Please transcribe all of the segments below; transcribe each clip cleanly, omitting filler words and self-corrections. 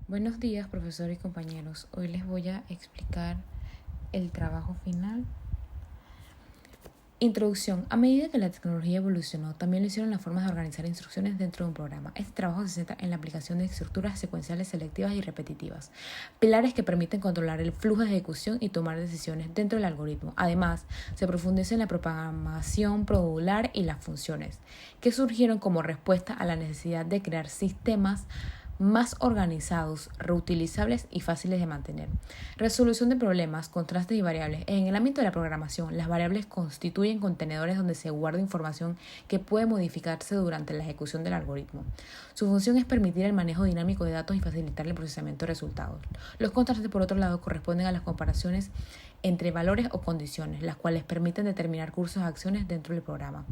Buenos días, profesores y compañeros. Hoy les voy a explicar el trabajo final. Introducción. A medida que la tecnología evolucionó, también lo hicieron las formas de organizar instrucciones dentro de un programa. Este trabajo se centra en la aplicación de estructuras secuenciales selectivas y repetitivas, pilares que permiten controlar el flujo de ejecución y tomar decisiones dentro del algoritmo. Además, se profundiza en la programación modular y las funciones, que surgieron como respuesta a la necesidad de crear sistemas más organizados, reutilizables y fáciles de mantener. Resolución de problemas, contrastes y variables. En el ámbito de la programación, las variables constituyen contenedores donde se guarda información que puede modificarse durante la ejecución del algoritmo. Su función es permitir el manejo dinámico de datos y facilitar el procesamiento de resultados. Los contrastes, por otro lado, corresponden a las comparaciones entre valores o condiciones, las cuales permiten determinar cursos de acciones dentro del programa.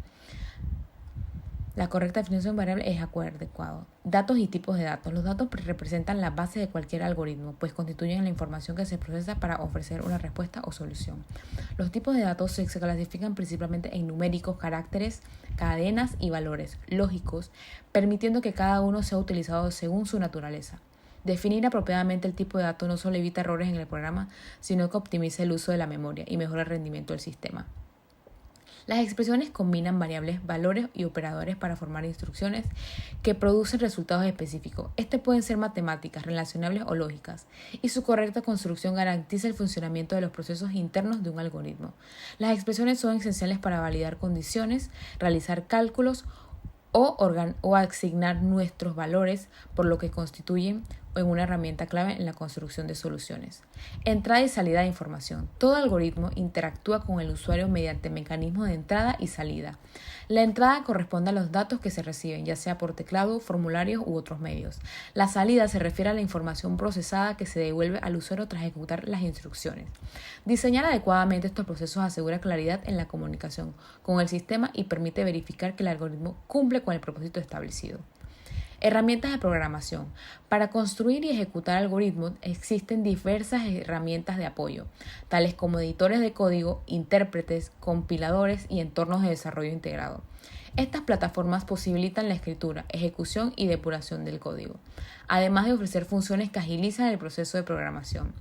La correcta definición de variable es adecuado. Datos y tipos de datos. Los datos representan la base de cualquier algoritmo, pues constituyen la información que se procesa para ofrecer una respuesta o solución. Los tipos de datos se clasifican principalmente en numéricos, caracteres, cadenas y valores lógicos, permitiendo que cada uno sea utilizado según su naturaleza. Definir apropiadamente el tipo de dato no solo evita errores en el programa, sino que optimiza el uso de la memoria y mejora el rendimiento del sistema. Las expresiones combinan variables, valores y operadores para formar instrucciones que producen resultados específicos. Estas pueden ser matemáticas, relacionables o lógicas, y su correcta construcción garantiza el funcionamiento de los procesos internos de un algoritmo. Las expresiones son esenciales para validar condiciones, realizar cálculos o asignar nuestros valores, por lo que constituyen una herramienta clave en la construcción de soluciones. Entrada y salida de información. Todo algoritmo interactúa con el usuario mediante mecanismos de entrada y salida. La entrada corresponde a los datos que se reciben, ya sea por teclado, formularios u otros medios. La salida se refiere a la información procesada que se devuelve al usuario tras ejecutar las instrucciones. Diseñar adecuadamente estos procesos asegura claridad en la comunicación con el sistema y permite verificar que el algoritmo cumple con el propósito establecido. Herramientas de programación. Para construir y ejecutar algoritmos existen diversas herramientas de apoyo, tales como editores de código, intérpretes, compiladores y entornos de desarrollo integrado. Estas plataformas posibilitan la escritura, ejecución y depuración del código, además de ofrecer funciones que agilizan el proceso de programación.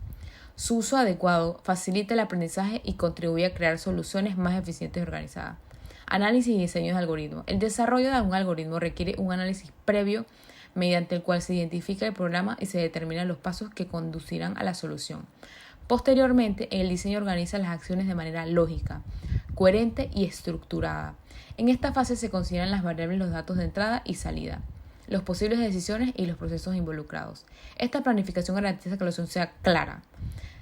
Su uso adecuado facilita el aprendizaje y contribuye a crear soluciones más eficientes y organizadas. Análisis y diseño de algoritmos. El desarrollo de un algoritmo requiere un análisis previo mediante el cual se identifica el programa y se determinan los pasos que conducirán a la solución. Posteriormente, el diseño organiza las acciones de manera lógica, coherente y estructurada. En esta fase se consideran las variables, los datos de entrada y salida, los posibles decisiones y los procesos involucrados. Esta planificación garantiza que la solución sea clara.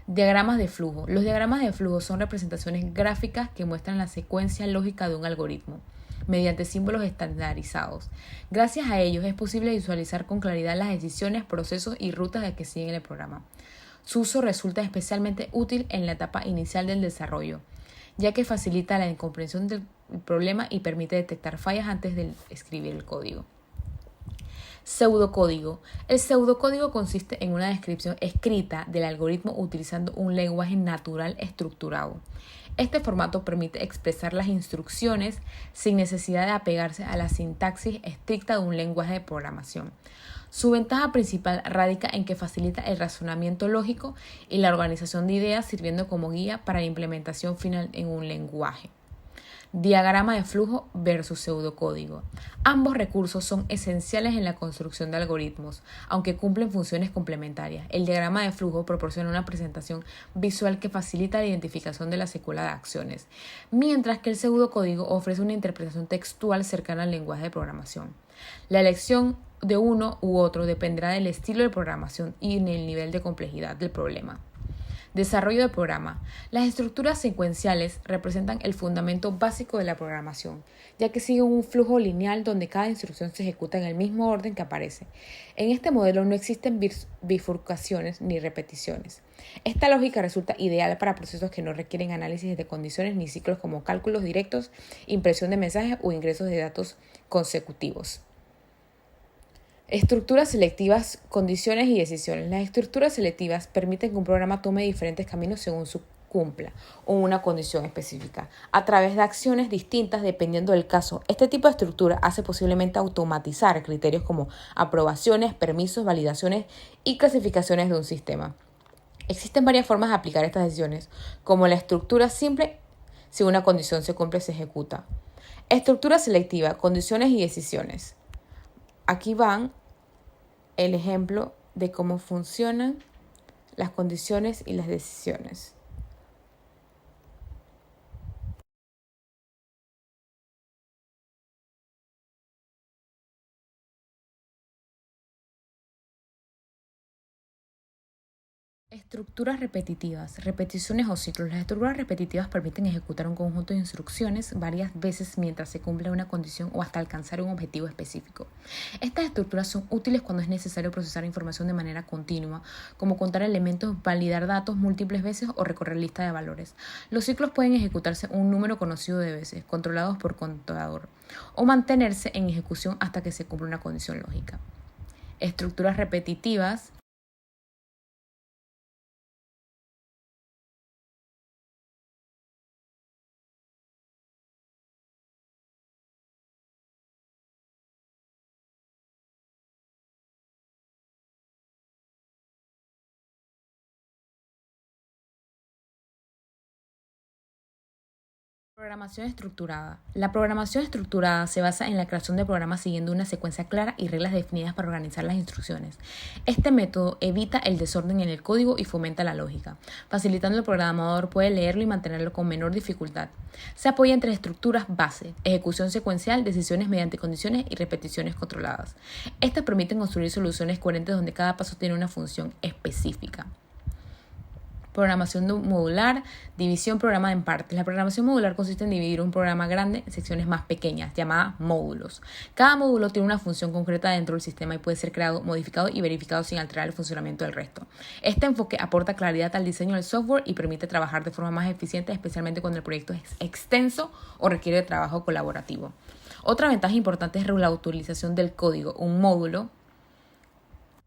Diagramas de flujo. Los diagramas de flujo son representaciones gráficas que muestran la secuencia lógica de un algoritmo mediante símbolos estandarizados. Gracias a ellos es posible visualizar con claridad las decisiones, procesos y rutas que siguen el programa. Su uso resulta especialmente útil en la etapa inicial del desarrollo, ya que facilita la comprensión del problema y permite detectar fallas antes de escribir el código. Pseudocódigo. El pseudocódigo consiste en una descripción escrita del algoritmo utilizando un lenguaje natural estructurado. Este formato permite expresar las instrucciones sin necesidad de apegarse a la sintaxis estricta de un lenguaje de programación. Su ventaja principal radica en que facilita el razonamiento lógico y la organización de ideas, sirviendo como guía para la implementación final en un lenguaje. Diagrama de flujo versus pseudocódigo. Ambos recursos son esenciales en la construcción de algoritmos, aunque cumplen funciones complementarias. El diagrama de flujo proporciona una presentación visual que facilita la identificación de la secuela de acciones, mientras que el pseudocódigo ofrece una interpretación textual cercana al lenguaje de programación. La elección de uno u otro dependerá del estilo de programación y del nivel de complejidad del problema. Desarrollo de programa. Las estructuras secuenciales representan el fundamento básico de la programación, ya que siguen un flujo lineal donde cada instrucción se ejecuta en el mismo orden que aparece. En este modelo no existen bifurcaciones ni repeticiones. Esta lógica resulta ideal para procesos que no requieren análisis de condiciones ni ciclos como cálculos directos, impresión de mensajes o ingresos de datos consecutivos. Estructuras selectivas, condiciones y decisiones. Las estructuras selectivas permiten que un programa tome diferentes caminos según su cumpla una condición específica a través de acciones distintas dependiendo del caso. Este tipo de estructura hace posiblemente automatizar criterios como aprobaciones, permisos, validaciones y clasificaciones de un sistema. Existen varias formas de aplicar estas decisiones, como la estructura simple: si una condición se cumple, se ejecuta. Estructura selectiva: condiciones y decisiones. Aquí van el ejemplo de cómo funcionan las condiciones y las decisiones. Estructuras repetitivas, repeticiones o ciclos. Las estructuras repetitivas permiten ejecutar un conjunto de instrucciones varias veces mientras se cumple una condición o hasta alcanzar un objetivo específico. Estas estructuras son útiles cuando es necesario procesar información de manera continua, como contar elementos, validar datos múltiples veces o recorrer listas de valores. Los ciclos pueden ejecutarse un número conocido de veces, controlados por contador, o mantenerse en ejecución hasta que se cumpla una condición lógica. Estructuras repetitivas. Programación estructurada. La programación estructurada se basa en la creación de programas siguiendo una secuencia clara y reglas definidas para organizar las instrucciones. Este método evita el desorden en el código y fomenta la lógica, facilitando el programador puede leerlo y mantenerlo con menor dificultad. Se apoya en tres estructuras base: ejecución secuencial, decisiones mediante condiciones y repeticiones controladas. Estas permiten construir soluciones coherentes donde cada paso tiene una función específica. Programación modular, división programa en partes. La programación modular consiste en dividir un programa grande en secciones más pequeñas, llamadas módulos. Cada módulo tiene una función concreta dentro del sistema y puede ser creado, modificado y verificado sin alterar el funcionamiento del resto. Este enfoque aporta claridad al diseño del software y permite trabajar de forma más eficiente, especialmente cuando el proyecto es extenso o requiere trabajo colaborativo. Otra ventaja importante es la utilización del código. Un módulo.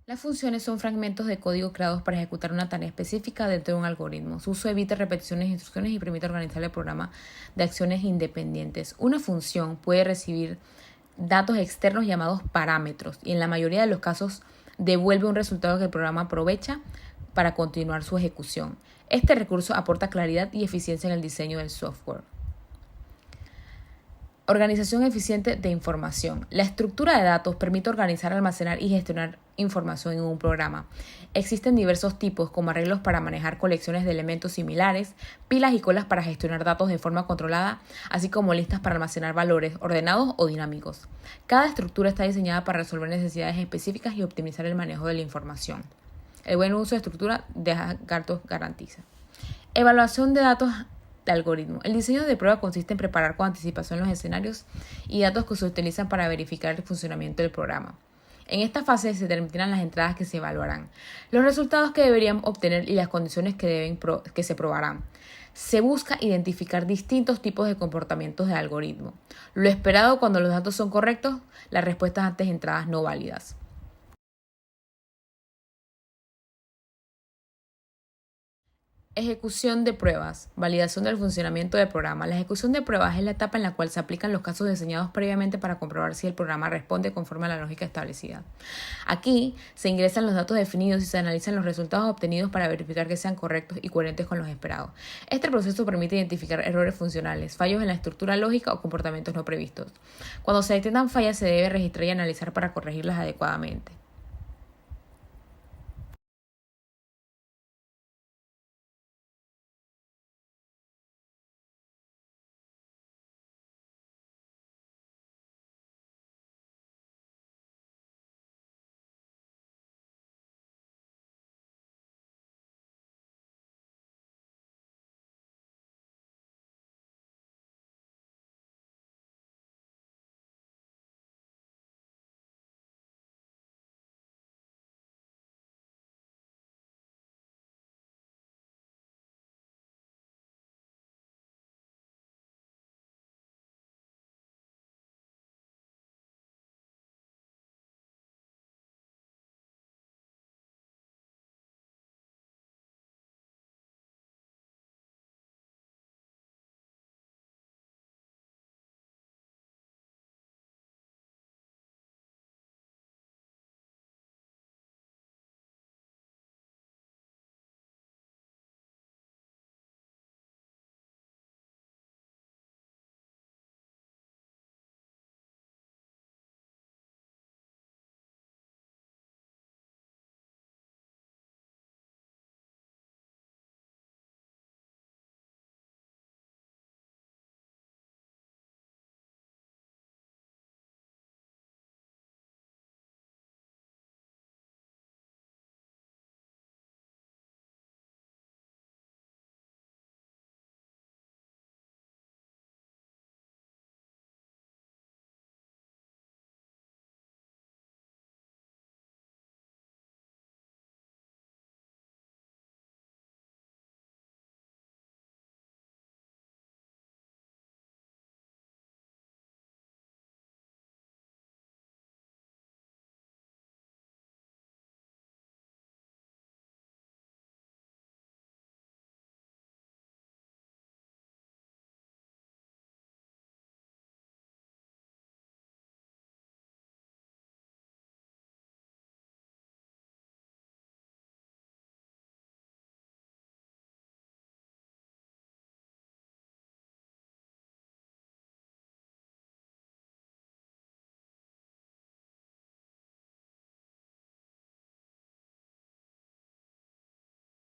Las funciones son fragmentos de código creados para ejecutar una tarea específica dentro de un algoritmo. Su uso evita repeticiones de instrucciones y permite organizar el programa de acciones independientes. Una función puede recibir datos externos llamados parámetros y en la mayoría de los casos devuelve un resultado que el programa aprovecha para continuar su ejecución. Este recurso aporta claridad y eficiencia en el diseño del software. Organización eficiente de información. La estructura de datos permite organizar, almacenar y gestionar información en un programa. Existen diversos tipos, como arreglos para manejar colecciones de elementos similares, pilas y colas para gestionar datos de forma controlada, así como listas para almacenar valores ordenados o dinámicos. Cada estructura está diseñada para resolver necesidades específicas y optimizar el manejo de la información. El buen uso de estructura de datos garantiza. Evaluación de datos de algoritmo. El diseño de prueba consiste en preparar con anticipación los escenarios y datos que se utilizan para verificar el funcionamiento del programa. En esta fase se determinan las entradas que se evaluarán, los resultados que deberían obtener y las condiciones que se probarán. Se busca identificar distintos tipos de comportamientos de algoritmo. Lo esperado cuando los datos son correctos, las respuestas antes entradas no válidas. Ejecución de pruebas. Validación del funcionamiento del programa. La ejecución de pruebas es la etapa en la cual se aplican los casos diseñados previamente para comprobar si el programa responde conforme a la lógica establecida. Aquí se ingresan los datos definidos y se analizan los resultados obtenidos para verificar que sean correctos y coherentes con los esperados. Este proceso permite identificar errores funcionales, fallos en la estructura lógica o comportamientos no previstos. Cuando se detectan fallas se debe registrar y analizar para corregirlas adecuadamente.